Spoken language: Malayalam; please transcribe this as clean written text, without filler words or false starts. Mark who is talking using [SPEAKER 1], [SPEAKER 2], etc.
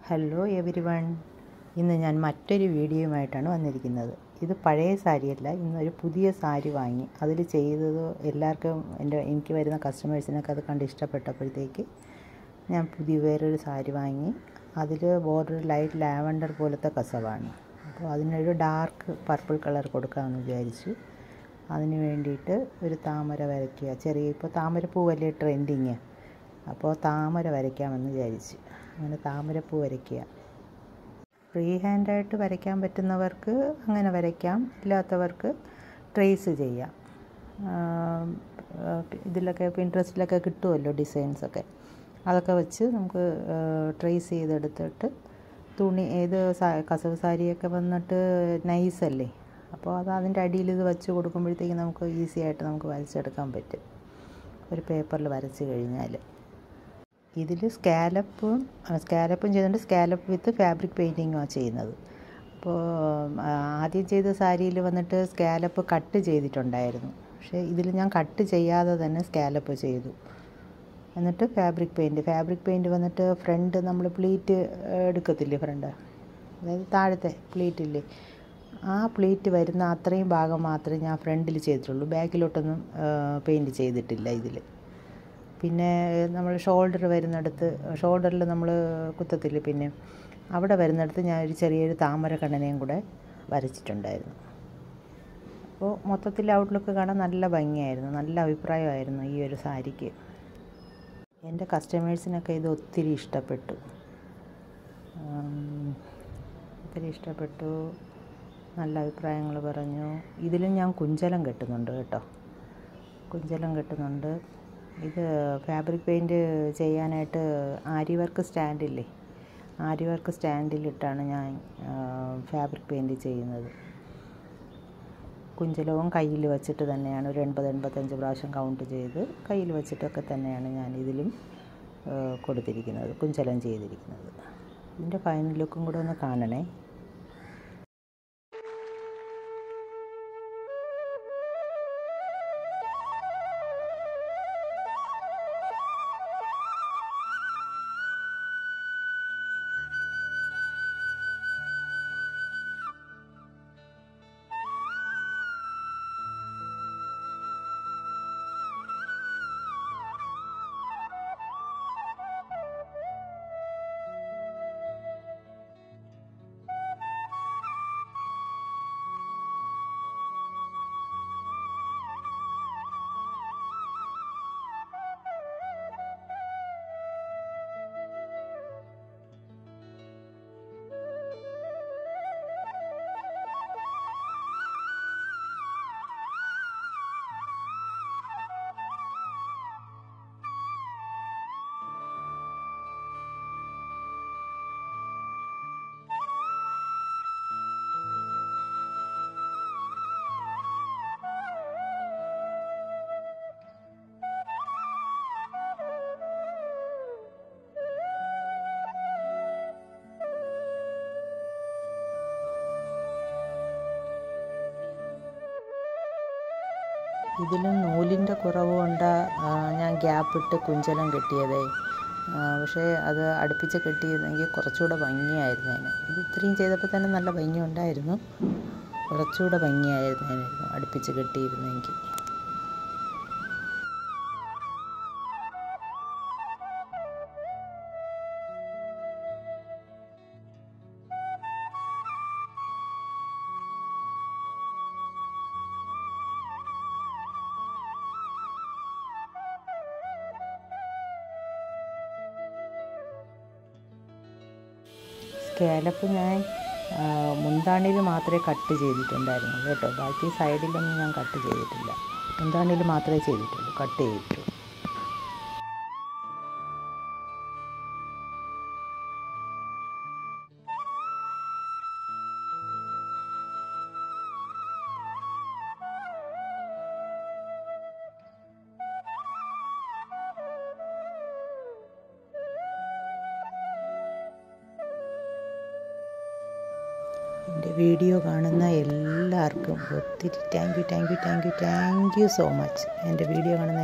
[SPEAKER 1] ഹലോ എവരിവൺ, ഇന്ന് ഞാൻ മറ്റൊരു വീഡിയോയുമായിട്ടാണ് വന്നിരിക്കുന്നത്. ഇത് പഴയ സാരിയല്ല, ഇന്നൊരു പുതിയ സാരി വാങ്ങി അതിൽ ചെയ്തത് എല്ലാവർക്കും എനിക്ക് വരുന്ന കസ്റ്റമേഴ്സിനൊക്കെ അത് കണ്ട് ഇഷ്ടപ്പെട്ടപ്പോഴത്തേക്ക് ഞാൻ വേറൊരു സാരി വാങ്ങി. അതിൽ ബോർഡർ ലൈറ്റ് ലാവൻഡർ പോലത്തെ കസവാണ്. അപ്പോൾ അതിനൊരു ഡാർക്ക് പർപ്പിൾ കളർ കൊടുക്കാമെന്ന് വിചാരിച്ചു. അതിന് വേണ്ടിയിട്ട് ഒരു താമര വരയ്ക്കുക. ഇപ്പോൾ താമരപ്പൂവല്ലേ ട്രെൻഡിങ്, അപ്പോൾ താമര വരയ്ക്കാമെന്ന് വിചാരിച്ചു. അങ്ങനെ താമരപ്പൂ വരയ്ക്കുക. ഫ്രീ ഹാൻഡായിട്ട് വരയ്ക്കാൻ പറ്റുന്നവർക്ക് അങ്ങനെ വരയ്ക്കാം, ഇല്ലാത്തവർക്ക് ട്രേസ് ചെയ്യാം. ഇതിലൊക്കെ പിൻട്രസ്റ്റിലൊക്കെ കിട്ടുമല്ലോ ഡിസൈൻസൊക്കെ, അതൊക്കെ വെച്ച് നമുക്ക് ട്രേസ് ചെയ്തെടുത്തിട്ട് തുണി കസവ് സാരിയൊക്കെ വന്നിട്ട് നൈസല്ലേ, അപ്പോൾ അതിൻ്റെ അടിയിൽ ഇത് വെച്ച് കൊടുക്കുമ്പോഴത്തേക്ക് നമുക്ക് ഈസി ആയിട്ട് നമുക്ക് വരച്ചെടുക്കാൻ പറ്റും ഒരു പേപ്പറിൽ വരച്ച് കഴിഞ്ഞാൽ. ഇതിൽ സ്കാലപ്പും ചെയ്തിട്ടുണ്ട്. സ്കാലപ്പ് വിത്ത് ഫാബ്രിക് പെയിൻറ്റിങ്ങുമാണ് ചെയ്യുന്നത്. അപ്പോൾ ആദ്യം ചെയ്ത സാരിയിൽ വന്നിട്ട് സ്കാലപ്പ് കട്ട് ചെയ്തിട്ടുണ്ടായിരുന്നു. പക്ഷേ ഇതിൽ ഞാൻ കട്ട് ചെയ്യാതെ തന്നെ സ്കാലപ്പ് ചെയ്തു. എന്നിട്ട് ഫാബ്രിക് പെയിൻറ്റ് വന്നിട്ട് ഫ്രണ്ട് നമ്മൾ പ്ലീറ്റ് എടുക്കത്തില്ലേ, ഫ്രണ്ട് അതായത് താഴത്തെ പ്ലീറ്റില്ലേ, ആ പ്ലീറ്റ് വരുന്ന അത്രയും ഭാഗം മാത്രമേ ഞാൻ ഫ്രണ്ടിൽ ചെയ്തിട്ടുള്ളൂ. ബാക്കിലോട്ടൊന്നും പെയിൻറ്റ് ചെയ്തിട്ടില്ല ഇതിൽ. പിന്നെ നമ്മൾ ഷോൾഡറിൽ നമ്മൾ കുത്തത്തില്ലേ, പിന്നെ അവിടെ വരുന്നിടത്ത് ഞാൻ ഒരു ചെറിയൊരു താമര കണ്ണനെയും കൂടെ വരച്ചിട്ടുണ്ടായിരുന്നു. അപ്പോൾ മൊത്തത്തിൽ ഔട്ട്ലുക്ക് കാണാൻ നല്ല ഭംഗിയായിരുന്നു, നല്ല അഭിപ്രായമായിരുന്നു ഈ ഒരു സാരിക്ക്. എൻ്റെ കസ്റ്റമേഴ്സിനൊക്കെ ഇത് ഒത്തിരി ഇഷ്ടപ്പെട്ടു, നല്ല അഭിപ്രായങ്ങൾ പറഞ്ഞു. ഇതിലും ഞാൻ കുഞ്ചലം കെട്ടുന്നുണ്ട് കേട്ടോ, ഇത് ഫാബ്രിക് പെയിൻറ്റ് ചെയ്യാനായിട്ട് ആരി വർക്ക് സ്റ്റാൻഡിലിട്ടാണ് ഞാൻ ഫാബ്രിക് പെയിൻറ്റ് ചെയ്യുന്നത്. കുഞ്ചലവും കയ്യിൽ വെച്ചിട്ട് തന്നെയാണ്, ഒരു 80-85 പ്രാവശ്യം കൗണ്ട് ചെയ്ത് കയ്യിൽ വെച്ചിട്ടൊക്കെ തന്നെയാണ് ഞാൻ ഇതിലും കൊടുത്തിരിക്കുന്നത്, കുഞ്ചലം ചെയ്തിരിക്കുന്നത്. ഇതിൻ്റെ ഫൈനൽ ലുക്കും കൂടെ ഒന്ന് കാണണേ. ഇതിലും നൂലിൻ്റെ കുറവ് കൊണ്ട് ഞാൻ ഗ്യാപ്പിട്ട് കുഞ്ചലം കെട്ടിയതേ. പക്ഷേ അത് അടുപ്പിച്ച് കെട്ടിയിരുന്നെങ്കിൽ കുറച്ചുകൂടെ ഭംഗിയായിരുന്നേനെ. ഇത് ഇത്രയും ചെയ്തപ്പോൾ തന്നെ നല്ല ഭംഗിയുണ്ടായിരുന്നു, കുറച്ചുകൂടെ ഭംഗിയായിരുന്നേനായിരുന്നു അടുപ്പിച്ച് കെട്ടിയിരുന്നെങ്കിൽ. സ്കാലപ്പ് ഞാൻ മുന്താണിയിൽ മാത്രമേ കട്ട് ചെയ്തിട്ടുണ്ടായിരുന്നു കേട്ടോ, ബാക്കി സൈഡിലൊന്നും ഞാൻ കട്ട് ചെയ്തിട്ടില്ല. മുന്താണിയിൽ മാത്രമേ ചെയ്തിട്ടുള്ളൂ, കട്ട് ചെയ്തിട്ടുള്ളൂ. എൻ്റെ വീഡിയോ കാണുന്ന എല്ലാവർക്കും ഒത്തിരി താങ്ക് യു സോ മച്ച്. എൻ്റെ വീഡിയോ കാണുന്ന